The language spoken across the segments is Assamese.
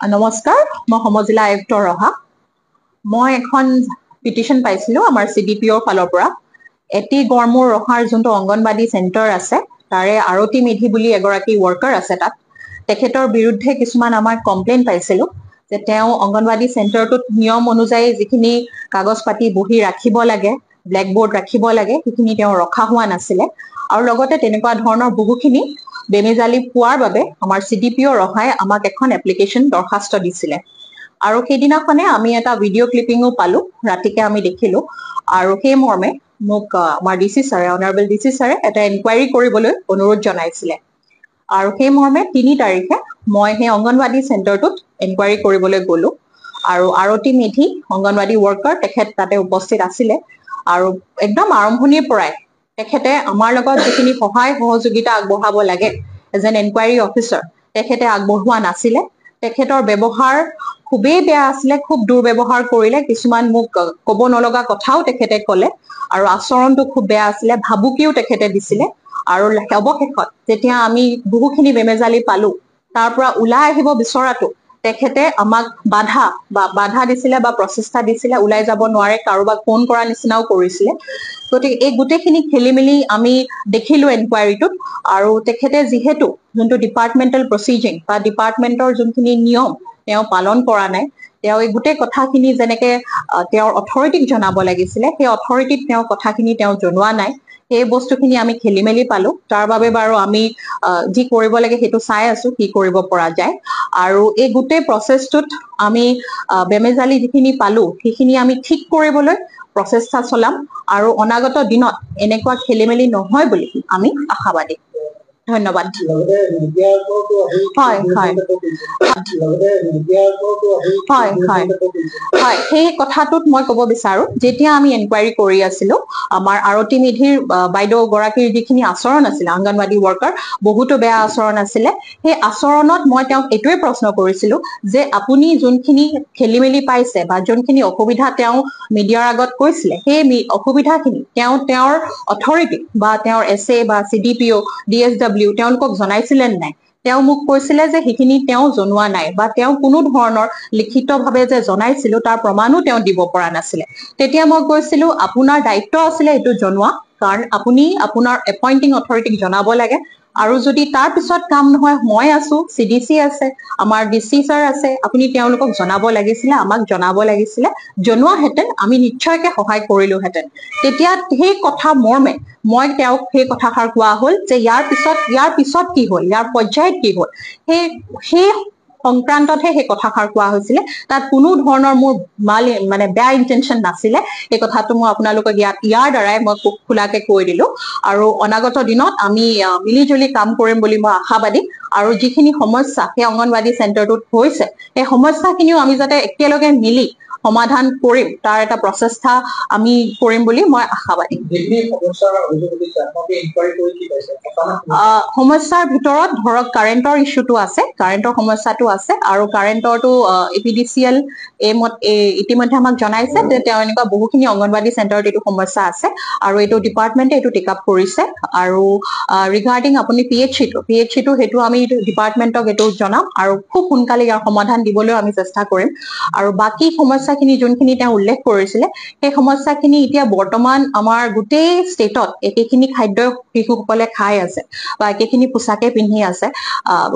নমস্কাৰ, মই সমজিলা আয়ুক্ত ৰহা। মই এখন পিটিশ্যন পাইছিলো আমাৰ CDPOৰ ফালৰ পৰা। এটি গড়মূৰ ৰহাৰ যোনটো অংগনবাদী চেণ্টাৰ আছে, তাৰে আৰতি মেধি বুলি এগৰাকী ৱৰ্কাৰ আছে তাত। তেখেতৰ বিৰুদ্ধে কিছুমান আমাৰ কমপ্লেইন পাইছিলো যে তেওঁ অংগনবাদী চেণ্টাৰটোত নিয়ম অনুযায়ী যিখিনি কাগজ পাতি বহি ৰাখিব লাগে, ব্লেকবোৰ্ড ৰাখিব লাগে, সেইখিনি তেওঁ ৰখা হোৱা নাছিলে। আৰু লগতে তেনেকুৱা ধৰণৰ বহুখিনি বেমেজালি পোৱাৰ বাবে আমাৰ CDPO ৰহাই আমাক এখন এপ্লিকেশ্যন দৰখাস্ত দিছিলে। আৰু সেইদিনাখনে আমি এটা ভিডিঅ' ক্লিপিঙো পালো, ৰাতিকে আমি দেখিলো। আৰু সেই মৰ্মে মোক আমাৰ DC ছাৰে, অনাৰেবল DC ছাৰে এটা এনকুৱাৰী কৰিবলৈ অনুৰোধ জনাইছিলে। আৰু সেই মৰ্মে 3 তাৰিখে মই সেই অংগনবাদী চেণ্টাৰটোত এনকুৱাৰী কৰিবলৈ গলো। আৰু আৰতি মেধি অংগনবাদী ৱৰ্কাৰ তেখেত তাতে উপস্থিত আছিলে। আৰু একদম আৰম্ভণিৰ পৰাই তেখেতে আমাৰ লগত যিখিনি সহায় সহযোগিতা আগবঢ়াব লাগে এজ এন এনকুৱাৰী অফিচাৰ, তেখেতে আগবঢ়োৱা নাছিলে। তেখেতৰ ব্যৱহাৰ খুবেই বেয়া আছিলে, খুব দুৰ্ব্যৱহাৰ কৰিলে, কিছুমান মোক কব নলগা কথাও তেখেতে কলে। আৰু আচৰণটো খুব বেয়া আছিলে, ভাবুকিও তেখেতে দিছিলে। আৰু অৱশেষত যেতিয়া আমি বহুখিনি বেমেজালি পালো, তাৰ পৰা ওলাই আহিব বিচৰাটো তেখেতে আমাক বাধা দিছিলে বা প্ৰচেষ্টা দিছিলে, ওলাই যাব নোৱাৰে, কাৰোবাক ফোন কৰা নিচিনাও কৰিছিলে। গতিকে এই গোটেইখিনি খেলি মেলি আমি দেখিলো এনকুৱাৰীটোত। আৰু তেখেতে যিহেতু যোনটো ডিপাৰ্টমেণ্টেল প্ৰচিজিং বা ডিপাৰ্টমেণ্টৰ যোনখিনি নিয়ম তেওঁ পালন কৰা নাই, তেওঁ এই গোটেই কথাখিনি যেনেকে তেওঁৰ অথৰিটিক জনাব লাগিছিলে, সেই অথৰিটিক তেওঁ কথাখিনি তেওঁ জনোৱা নাই। সেই বস্তুখিনি আমি খেলি মেলি পালো। তাৰ বাবে বাৰু আমি যি কৰিব লাগে সেইটো চাই আছো, কি কৰিব পৰা যায়। আৰু এই গোটেই প্ৰচেছটোত আমি বেমেজালি যিখিনি পালো সেইখিনি আমি ঠিক কৰিবলৈ প্ৰচেষ্টা চলাম। আৰু অনাগত দিনত এনেকুৱা খেলি মেলি নহয় বুলি আমি আশাবাদী। ধন্যবাদ। হয়, সেই কথাটোত মই কব বিচাৰো, যেতিয়া আমি এনকুৱাৰী কৰি আছিলো, আমাৰ আৰতি মেধিৰ বাইদেউ গৰাকীৰ যিখিনি আচৰণ আছিলে, অংগনবাদী ৱৰ্কাৰ বহুতো বেয়া আচৰণ আছিলে। সেই আচৰণত মই তেওঁক এইটোৱে প্ৰশ্ন কৰিছিলো যে আপুনি যোনখিনি খেলি মেলি পাইছে বা যোনখিনি অসুবিধা তেওঁ মিডিয়াৰ আগত কৈছিলে, সেই অসুবিধাখিনি তেওঁৰ অথৰিটি বা তেওঁৰ SA বা CDPO DSW তেওঁলোকক জনাইছিলে নাই? তেওঁ মোক কৈছিলে যে সেইখিনি তেওঁ জনোৱা নাই, বা তেওঁ কোনো ধৰণৰ লিখিতভাৱে যে জনাইছিলো তাৰ প্ৰমাণো তেওঁ দিব পৰা নাছিলে। তেতিয়া মই কৈছিলো আপোনাৰ দায়িত্ব আছিলে এইটো জনোৱা, কাৰণ আপুনি আপোনাৰ এপইণ্টিং অথৰিটিক জনাব লাগে। আৰু যদি তাৰ পিছত কাম নহয়, মই আছো, CDC আছে, আমাৰ DC ছাৰ আছে, আপুনি তেওঁলোকক জনাব লাগিছিলে, আমাক জনাব লাগিছিলে। জনোৱাহেঁতেন আমি নিশ্চয়কে সহায় কৰিলোহেঁতেন। তেতিয়া সেই কথা মৰ্মে মই তেওঁক সেই কথাষাৰ কোৱা হল যে ইয়াৰ পিছত কি হল, ইয়াৰ পৰ্যায়ত কি হল, সেই সংক্ৰান্ততহে সেই কথাষাৰ কোৱা হৈছিলে। তাত কোনো ধৰণৰ মোৰ বেয়া ইন্টেনচন নাছিলে। এই কথাটো মই আপোনালোকক ইয়াৰ দ্বাৰাই মই খোলাকে কৈ দিলো। আৰু অনাগত দিনত আমি মিলি জুলি কাম কৰিম বুলি মই আশাবাদী। আৰু যিখিনি সমস্যা সেই অংগনবাদী চেণ্টাৰটোত হৈছে, সেই সমস্যাখিনিও আমি যাতে একেলগে মিলি সমাধান কৰিম, তাৰ এটা প্ৰচেষ্টা আমি কৰিম বুলি মই আশাবাদী। সমস্যাৰ ভিতৰত ধৰক কাৰেণ্টৰ ইছ্যুটো আছে, কাৰেণ্টৰ সমস্যাটো আছে। আৰু কাৰেণ্টৰটো APDCL ইতিমধ্যে আমাক জনাইছে যে তেওঁ এনেকুৱা বহুখিনি অংগনবাদী চেণ্টাৰত এইটো সমস্যা আছে, আৰু এইটো ডিপাৰ্টমেণ্টে এইটো টেক আপ কৰিছে। আৰু ৰিগাৰ্ডিং আপুনি PHC-টো সেইটো আমি ডিপাৰ্টমেণ্টক এইটো জনাম, আৰু খুব সোনকালে ইয়াৰ সমাধান দিবলৈ আমি চেষ্টা কৰিম। আৰু বাকী সমস্যাখিনি যোনখিনি তেওঁ উল্লেখ কৰিছিলে, সেই সমস্যাখিনি এতিয়া বৰ্তমান আমাৰ গোটেই ষ্টেটত একেখিনি খাদ্য শিশুসকলে খাই আছে বা একেখিনি পোছাকে পিন্ধি আছে।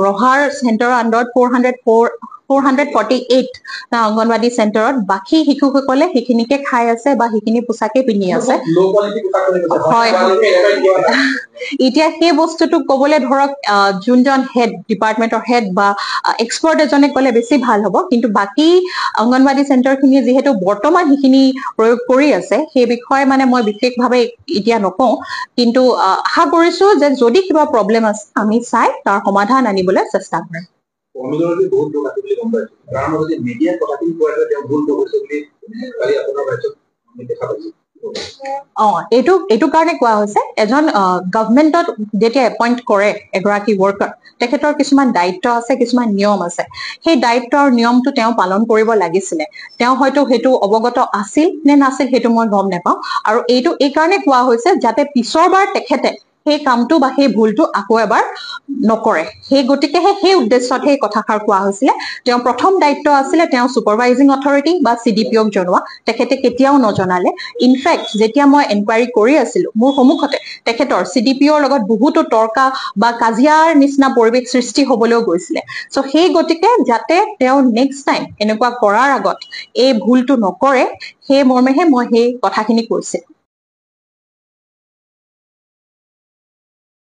ৰহাৰ চেণ্টাৰৰ আণ্ডাৰত 448 অংগনবাদী চেণ্টাৰত বাকী শিশুসকলে সেইখিনিকে খাই আছে বা সেইখিনি পোছাকে পিন্ধি আছে। হয়, এতিয়া সেই বস্তুটো কবলৈ ধৰক যোনজন হেড, ডিপাৰ্টমেণ্টৰ হেড বা এক্সপাৰ্ট এজনে কলে বেছি ভাল হ'ব। কিন্তু বাকী অংগনবাদী চেণ্টাৰখিনিয়ে যিহেতু বৰ্তমান সেইখিনি প্ৰয়োগ কৰি আছে, সেই বিষয়ে মই বিশেষভাৱে এতিয়া নকওঁ। কিন্তু আশা কৰিছো যে যদি কিবা প্ৰব্লেম আছে আমি চাই তাৰ সমাধান আনিবলৈ চেষ্টা কৰিম। এইটো কাৰণে কোৱা হৈছে, এজন গভৰ্ণমেণ্টত যেতিয়া এপইণ্ট কৰে এগৰাকী ৱৰ্কাৰ, তেখেতৰ কিছুমান দায়িত্ব আছে, কিছুমান নিয়ম আছে। সেই দায়িত্ব আৰু নিয়মটো তেওঁ পালন কৰিব লাগিছিলে। তেওঁ হয়তো সেইটো অৱগত আছিল নে নাছিল সেইটো মই গম নাপাওঁ। আৰু এইটো এই কাৰণে কোৱা হৈছে যাতে পিছৰবাৰ তেখেতে সেই কামটো বা সেই ভুলটো আকৌ এবাৰ নকৰে। সেই গতিকেহে সেই উদ্দেশ্যত সেই কথাষাৰ কোৱা হৈছিলে। তেওঁ প্ৰথম দায়িত্ব আছিলে তেওঁ ছুপাৰভাইজিং অথৰিটি বা CDPOক জনোৱা, তেখেতে কেতিয়াও নজনালে। ইনফেক্ট যেতিয়া মই এনকুৱাৰী কৰি আছিলো মোৰ সন্মুখতে তেখেতৰ CDPOৰ লগত বহুতো তৰ্কা বা কাজিয়াৰ নিচিনা পৰিৱেশ সৃষ্টি হবলৈও গৈছিলে। সো সেই গতিকে যাতে তেওঁ নেক্সট টাইম এনেকুৱা কৰাৰ আগত এই ভুলটো নকৰে সেই মৰ্মেহে মই সেই কথাখিনি কৈছিলো।